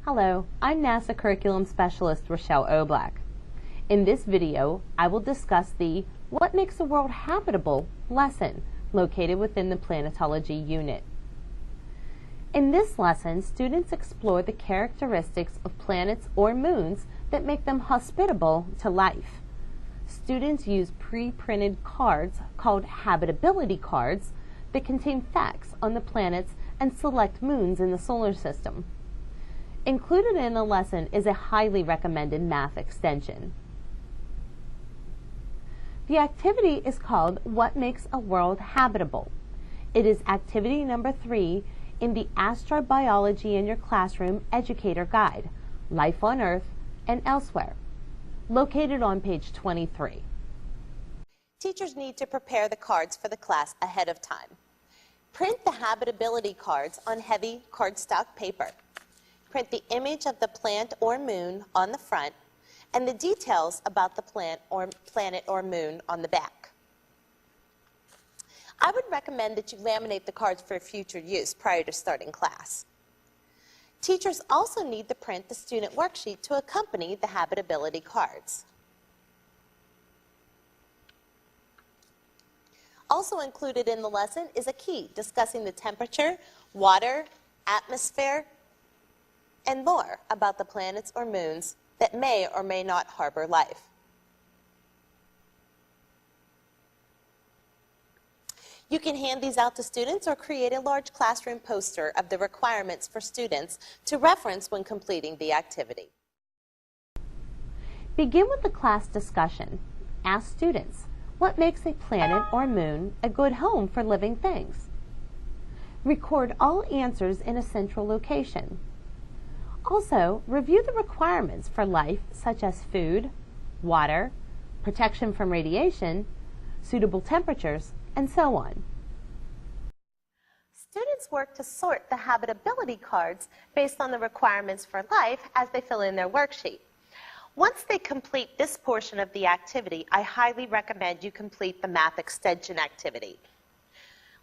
Hello, I'm NASA Curriculum Specialist Rochelle Oblak. In this video, I will discuss the What Makes a World Habitable lesson located within the Planetology unit. In this lesson, students explore the characteristics of planets or moons that make them hospitable to life. Students use pre-printed cards called habitability cards that contain facts on the planets and select moons in the solar system. Included in the lesson is a highly recommended math extension. The activity is called What Makes a World Habitable? It is activity number 3 in the Astrobiology in Your Classroom Educator Guide, Life on Earth and Elsewhere, located on page 23. Teachers need to prepare the cards for the class ahead of time. Print the habitability cards on heavy cardstock paper. Print the image of the plant or moon on the front and the details about the planet or moon on the back. I would recommend that you laminate the cards for future use prior to starting class. Teachers also need to print the student worksheet to accompany the habitability cards. Also included in the lesson is a key discussing the temperature, water, atmosphere, and more about the planets or moons that may or may not harbor life. You can hand these out to students or create a large classroom poster of the requirements for students to reference when completing the activity. Begin with the class discussion. Ask students, what makes a planet or moon a good home for living things? Record all answers in a central location. Also, review the requirements for life such as food, water, protection from radiation, suitable temperatures, and so on. Students work to sort the habitability cards based on the requirements for life as they fill in their worksheet. Once they complete this portion of the activity, I highly recommend you complete the math extension activity.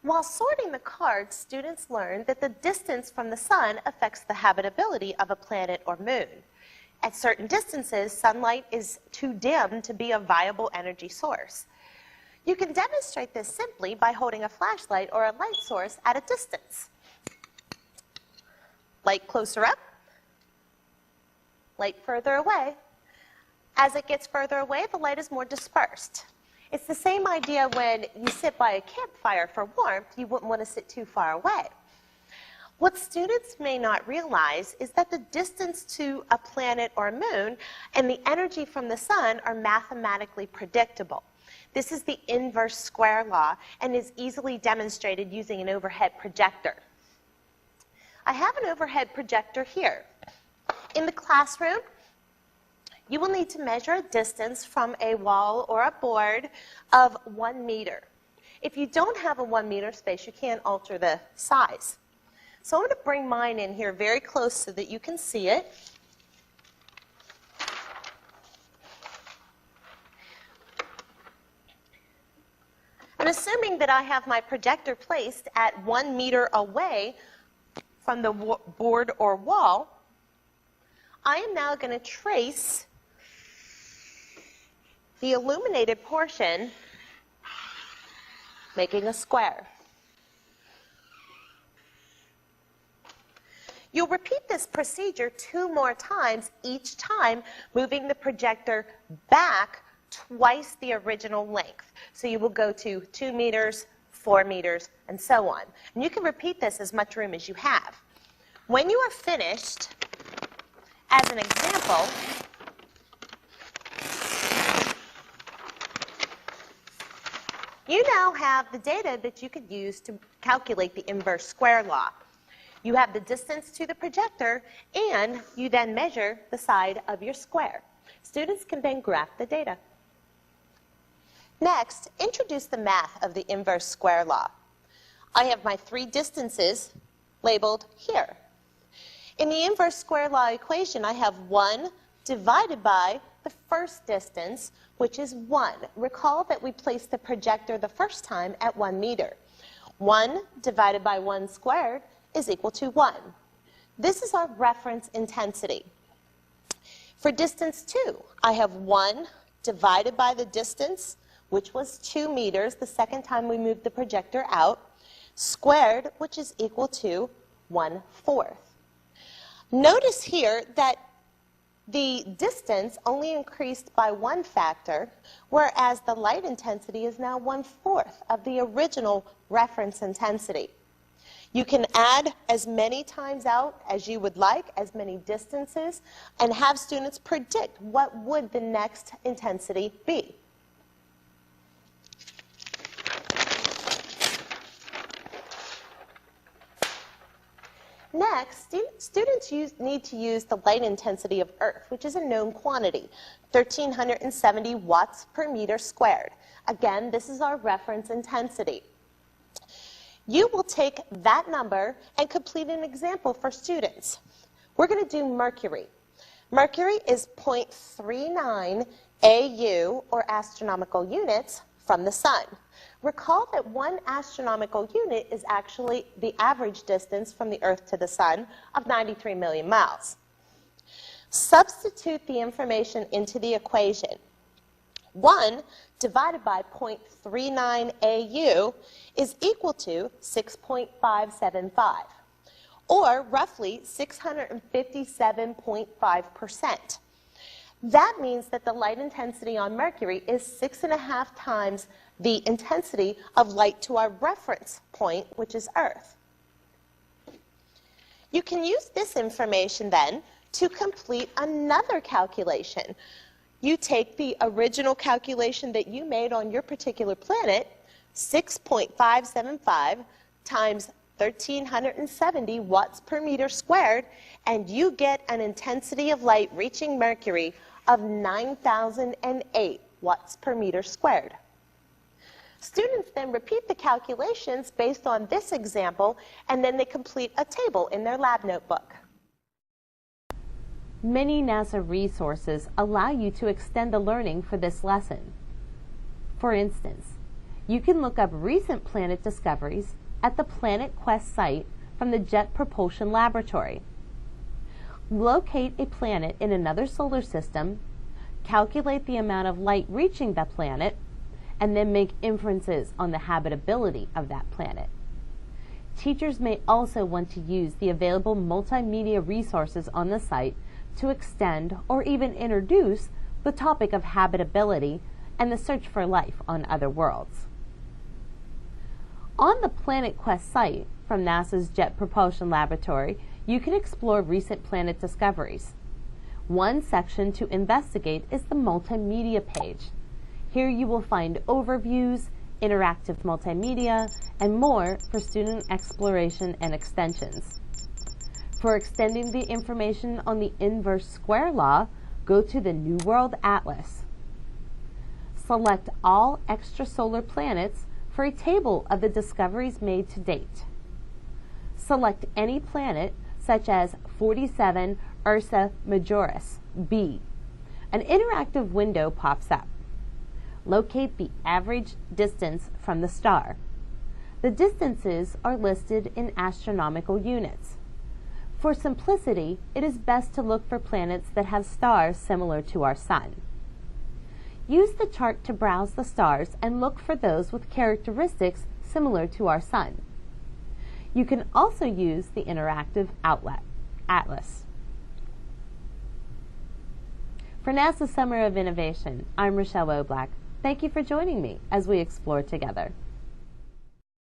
While sorting the cards, students learn that the distance from the sun affects the habitability of a planet or moon. At certain distances, sunlight is too dim to be a viable energy source. You can demonstrate this simply by holding a flashlight or a light source at a distance. Light closer up, light further away. As it gets further away, the light is more dispersed. It's the same idea when you sit by a campfire for warmth, you wouldn't want to sit too far away. What students may not realize is that the distance to a planet or moon and the energy from the sun are mathematically predictable. This is the inverse square law and is easily demonstrated using an overhead projector. I have an overhead projector here. In the classroom, you will need to measure a distance from a wall or a board of 1 meter. If you don't have a 1 meter space, you can't alter the size. So I'm going to bring mine in here very close so that you can see it. And assuming that I have my projector placed at 1 meter away from the board or wall, I am now going to trace the illuminated portion, making a square. You'll repeat this procedure 2 more times, each time moving the projector back twice the original length. So you will go to 2 meters, 4 meters, and so on. And you can repeat this as much room as you have. When you are finished, as an example, you now have the data that you could use to calculate the inverse square law. You have the distance to the projector, and you then measure the side of your square. Students can then graph the data. Next, introduce the math of the inverse square law. I have my 3 distances labeled here. In the inverse square law equation, I have 1 divided by the first distance, which is 1. Recall that we placed the projector the first time at 1 meter. 1 divided by 1 squared is equal to 1. This is our reference intensity. For distance 2, I have 1 divided by the distance, which was 2 meters the second time we moved the projector out, squared, which is equal to 1/4. Notice here that the distance only increased by 1 factor, whereas the light intensity is now 1/4 of the original reference intensity. You can add as many times out as you would like, as many distances, and have students predict what would the next intensity be. Next, students need to use the light intensity of Earth, which is a known quantity, 1,370 watts per meter squared. Again, this is our reference intensity. You will take that number and complete an example for students. We're going to do Mercury. Mercury is 0.39 AU, or astronomical units, from the sun. Recall that 1 astronomical unit is actually the average distance from the Earth to the sun of 93 million miles. Substitute the information into the equation. 1 divided by 0.39 AU is equal to 6.575, or roughly 657.5%. That means that the light intensity on Mercury is 6.5 times the intensity of light to our reference point, which is Earth. You can use this information then to complete another calculation. You take the original calculation that you made on your particular planet, 6.575 times 1,370 watts per meter squared, and you get an intensity of light reaching Mercury of 9,008 watts per meter squared. Students then repeat the calculations based on this example, and then they complete a table in their lab notebook. Many NASA resources allow you to extend the learning for this lesson. For instance, you can look up recent planet discoveries at the Planet Quest site from the Jet Propulsion Laboratory. Locate a planet in another solar system, calculate the amount of light reaching the planet, and then make inferences on the habitability of that planet. Teachers may also want to use the available multimedia resources on the site to extend or even introduce the topic of habitability and the search for life on other worlds. On the Planet Quest site from NASA's Jet Propulsion Laboratory, you can explore recent planet discoveries. One section to investigate is the multimedia page. Here you will find overviews, interactive multimedia, and more for student exploration and extensions. For extending the information on the inverse square law, go to the New World Atlas. Select all extrasolar planets for a table of the discoveries made to date. Select any planet, such as 47 Ursa Majoris b. An interactive window pops up. Locate the average distance from the star. The distances are listed in astronomical units. For simplicity, it is best to look for planets that have stars similar to our Sun. Use the chart to browse the stars and look for those with characteristics similar to our Sun. You can also use the interactive atlas. For NASA Summer of Innovation, I'm Rochelle Oblak. Thank you for joining me as we explore together.